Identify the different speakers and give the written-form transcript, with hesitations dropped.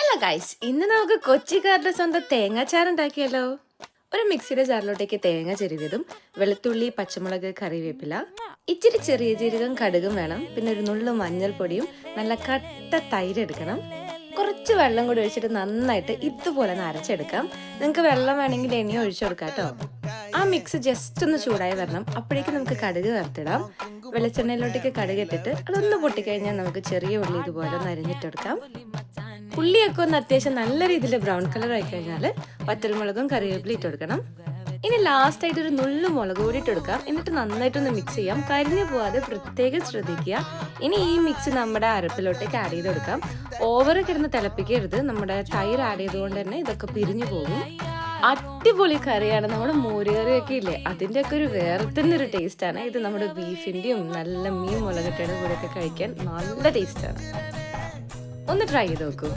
Speaker 1: Hello guys, ഇന്ന് നമുക്ക് കൊച്ചിക്കാരുടെ സ്വന്തം തേങ്ങാച്ചാറുണ്ടാക്കിയല്ലോ. ഒരു മിക്സിയുടെ ജാറിലോട്ടേക്ക് തേങ്ങ ചെരുവിയതും വെളുത്തുള്ളി, പച്ചമുളക്, കറിവേപ്പില, ഇച്ചിരി ചെറിയ ജീരകം, കടുകും വേണം. പിന്നെ ഒരു നുള്ളു മഞ്ഞൾപ്പൊടിയും നല്ല കട്ട തൈര് എടുക്കണം. കുറച്ച് വെള്ളം കൂടി ഒഴിച്ചിട്ട് നന്നായിട്ട് ഇതുപോലെ ഒന്ന് അരച്ചെടുക്കാം. നിങ്ങൾക്ക് വെള്ളം വേണമെങ്കിൽ എണ്ണ ഒഴിച്ചു കൊടുക്കാം കേട്ടോ. ആ മിക്സ് ജസ്റ്റ് ഒന്ന് ചൂടായി വരണം. അപ്പോഴേക്കും നമുക്ക് കടുക് വറുത്തിടാം. വെളിച്ചെണ്ണയിലോട്ടേക്ക് കടുക് ഇട്ടിട്ട് അതൊന്ന് പൊട്ടിക്കഴിഞ്ഞാൽ നമുക്ക് ചെറിയ ഉള്ളി ഇതുപോലെ ഒന്ന് അരിഞ്ഞിട്ടെടുക്കാം. ഉള്ളിയൊക്കെ ഒന്ന് അത്യാവശ്യം നല്ല രീതിയിൽ ബ്രൗൺ കളർ ആയി കഴിഞ്ഞാൽ വറ്റൽമുളകും കറിവേപ്പില ഇട്ട് കൊടുക്കണം. ഇനി ലാസ്റ്റ് ആയിട്ട് ഒരു നുള്ളു മുളക് പൊടി ഇട്ട് കൊടുക്കാം. എന്നിട്ട് നന്നായിട്ടൊന്ന് മിക്സ് ചെയ്യാം. കരിഞ്ഞു പോവാതെ പ്രത്യേകം ശ്രദ്ധിക്കുക. ഇനി ഈ മിക്സ് നമ്മുടെ അരപ്പിലോട്ടേക്ക് ആഡ് ചെയ്ത് കൊടുക്കാം. ഓവർ കിടന്ന് തിളപ്പിക്കരുത്. നമ്മുടെ തൈര് ആഡ് ചെയ്തുകൊണ്ട് തന്നെ ഇതൊക്കെ പിരിഞ്ഞു പോകും. അടിപൊളി കറിയാണ്. നമ്മുടെ മോരുകറിയൊക്കെ ഇല്ലേ, അതിൻ്റെ ഒക്കെ ഒരു വേറെ തന്നെ ഒരു ടേസ്റ്റാണ്. ഇത് നമ്മുടെ ബീഫിൻ്റെയും നല്ല മീൻ മുളകിട്ടയുടെ കൂടെയൊക്കെ കഴിക്കാൻ നല്ല ടേസ്റ്റാണ്. ഒന്ന് ട്രൈ ചെയ്ത് നോക്കൂ.